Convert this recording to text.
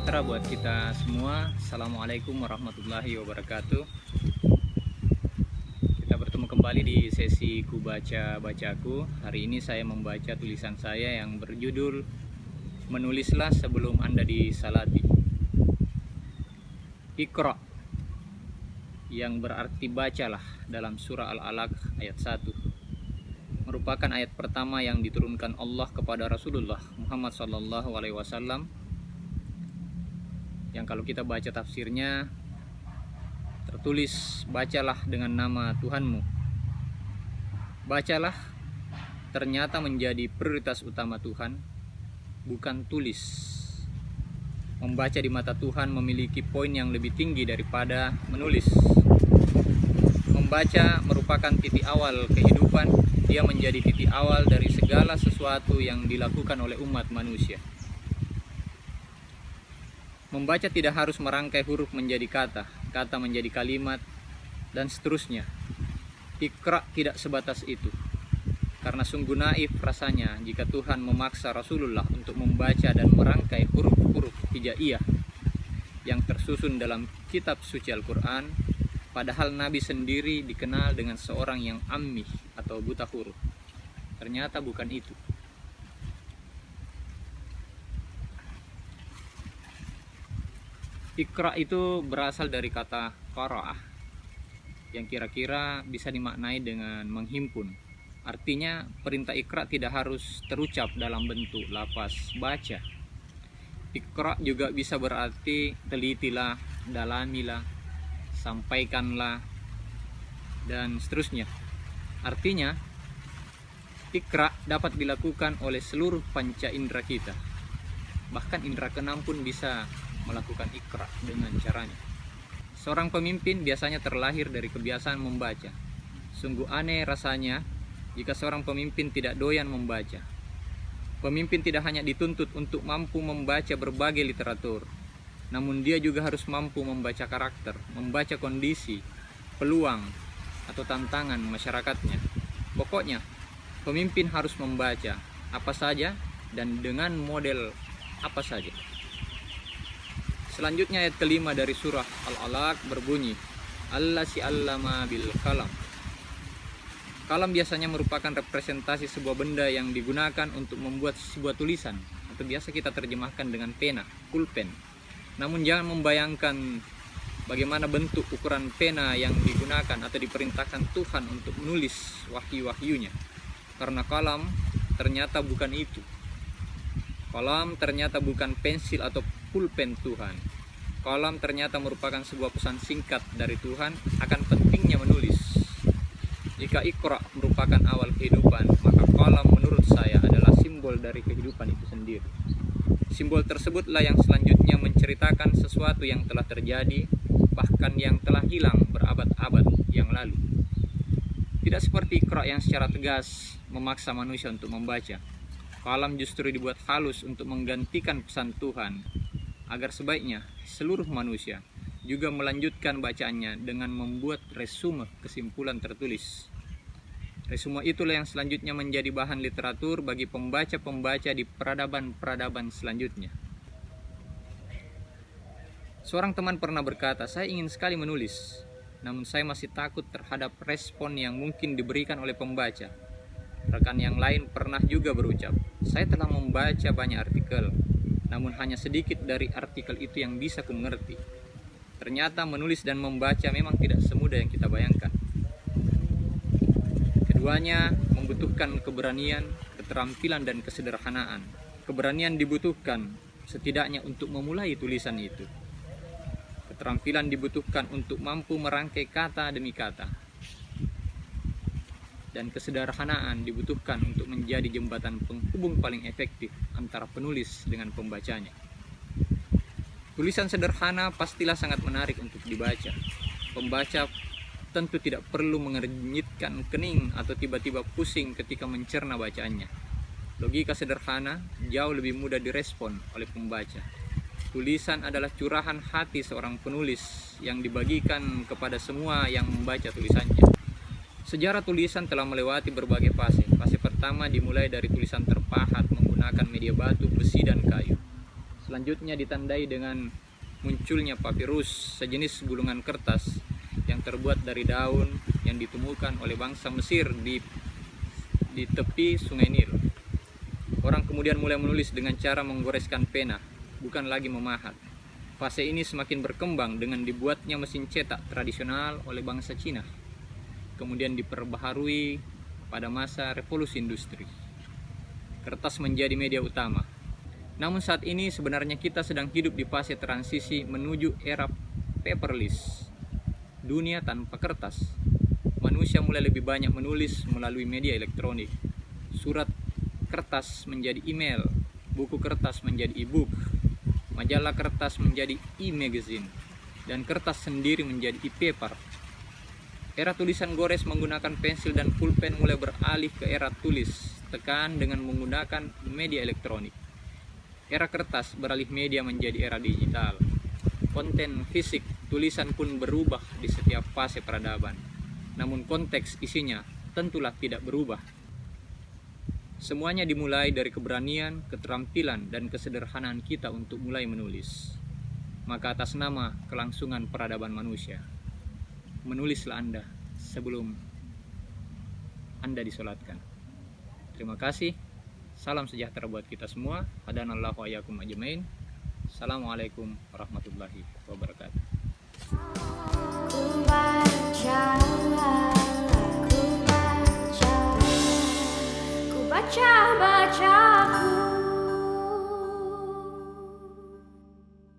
sejahtera buat kita semua. Assalamualaikum warahmatullahi wabarakatuh. Kita bertemu kembali di sesi Ku Baca Bacaku. Hari ini saya membaca tulisan saya yang berjudul Menulislah Sebelum Anda Disalati. Iqra, yang berarti bacalah, dalam surah Al-Alaq ayat 1, merupakan ayat pertama yang diturunkan Allah kepada Rasulullah Muhammad SAW, yang kalau kita baca tafsirnya tertulis bacalah dengan nama Tuhanmu. Bacalah ternyata menjadi prioritas utama Tuhan, bukan tulis. Membaca di mata Tuhan memiliki poin yang lebih tinggi daripada menulis. Membaca merupakan titik awal kehidupan. Dia menjadi titik awal dari segala sesuatu yang dilakukan oleh umat manusia. Membaca tidak harus merangkai huruf menjadi kata, kata menjadi kalimat, dan seterusnya. Iqra tidak sebatas itu. Karena sungguh naif rasanya jika Tuhan memaksa Rasulullah untuk membaca dan merangkai huruf-huruf hijaiyah yang tersusun dalam kitab suci Al-Quran, padahal Nabi sendiri dikenal dengan seorang yang ammih atau buta huruf. Ternyata bukan itu. Iqra itu berasal dari kata qara'ah, yang kira-kira bisa dimaknai dengan menghimpun. Artinya perintah Iqra tidak harus terucap dalam bentuk lafaz baca. Iqra juga bisa berarti telitilah, dalamilah, sampaikanlah, dan seterusnya. Artinya Iqra dapat dilakukan oleh seluruh panca indera kita. Bahkan indera keenam pun bisa melakukan Iqra dengan caranya. Seorang pemimpin biasanya terlahir dari kebiasaan membaca. Sungguh aneh rasanya jika seorang pemimpin tidak doyan membaca. Pemimpin tidak hanya dituntut untuk mampu membaca berbagai literatur, namun dia juga harus mampu membaca karakter, membaca kondisi, peluang, atau tantangan masyarakatnya. Pokoknya, pemimpin harus membaca apa saja dan dengan model apa saja. Selanjutnya ayat kelima dari surah Al-Alaq berbunyi, Allasi allama bil kalam. Kalam biasanya merupakan representasi sebuah benda yang digunakan untuk membuat sebuah tulisan, atau biasa kita terjemahkan dengan pena, pulpen. Namun jangan membayangkan bagaimana bentuk ukuran pena yang digunakan atau diperintahkan Tuhan untuk menulis wahyu-wahyunya. Karena kalam ternyata bukan itu. Kalam ternyata bukan pensil atau pulpen Tuhan. Kalam ternyata merupakan sebuah pesan singkat dari Tuhan akan pentingnya menulis. Jika Iqra merupakan awal kehidupan, maka kalam menurut saya adalah simbol dari kehidupan itu sendiri. Simbol tersebutlah yang selanjutnya menceritakan sesuatu yang telah terjadi, bahkan yang telah hilang berabad-abad yang lalu. Tidak seperti Iqra yang secara tegas memaksa manusia untuk membaca. Kalam justru dibuat halus untuk menggantikan pesan Tuhan, agar sebaiknya seluruh manusia juga melanjutkan bacaannya dengan membuat resume kesimpulan tertulis. Resume itulah yang selanjutnya menjadi bahan literatur bagi pembaca-pembaca di peradaban-peradaban selanjutnya. Seorang teman pernah berkata, saya ingin sekali menulis, namun saya masih takut terhadap respon yang mungkin diberikan oleh pembaca. Rekan yang lain pernah juga berucap, saya telah membaca banyak artikel, namun hanya sedikit dari artikel itu yang bisa kumengerti. Ternyata menulis dan membaca memang tidak semudah yang kita bayangkan. Keduanya membutuhkan keberanian, keterampilan, dan kesederhanaan. Keberanian dibutuhkan setidaknya untuk memulai tulisan itu. Keterampilan dibutuhkan untuk mampu merangkai kata demi kata. Dan kesederhanaan dibutuhkan untuk menjadi jembatan penghubung paling efektif antara penulis dengan pembacanya. Tulisan sederhana pastilah sangat menarik untuk dibaca. Pembaca tentu tidak perlu mengernyitkan kening atau tiba-tiba pusing ketika mencerna bacaannya. Logika sederhana jauh lebih mudah direspon oleh pembaca. Tulisan adalah curahan hati seorang penulis yang dibagikan kepada semua yang membaca tulisannya. Sejarah tulisan telah melewati berbagai fase. Fase pertama dimulai dari tulisan terpahat menggunakan media batu, besi, dan kayu. Selanjutnya ditandai dengan munculnya papirus, sejenis gulungan kertas yang terbuat dari daun yang ditemukan oleh bangsa Mesir di tepi Sungai Nil. Orang kemudian mulai menulis dengan cara menggoreskan pena, bukan lagi memahat. Fase ini semakin berkembang dengan dibuatnya mesin cetak tradisional oleh bangsa Cina, kemudian diperbaharui pada masa revolusi industri. Kertas menjadi media utama. Namun saat ini sebenarnya kita sedang hidup di fase transisi menuju era paperless, dunia tanpa kertas. Manusia mulai lebih banyak menulis melalui media elektronik. Surat kertas menjadi email, buku kertas menjadi e-book, majalah kertas menjadi e-magazine, dan kertas sendiri menjadi e-paper. Era tulisan gores menggunakan pensil dan pulpen mulai beralih ke era tulis tekan dengan menggunakan media elektronik. Era kertas beralih media menjadi era digital. Konten fisik tulisan pun berubah di setiap fase peradaban. Namun konteks isinya tentulah tidak berubah. Semuanya dimulai dari keberanian, keterampilan, dan kesederhanaan kita untuk mulai menulis. Maka atas nama kelangsungan peradaban manusia, menulislah Anda sebelum Anda disolatkan. Terima kasih. Salam sejahtera buat kita semua. Hadanallahu wa iyyakum ajmain. Assalamualaikum warahmatullahi wabarakatuh. Ku baca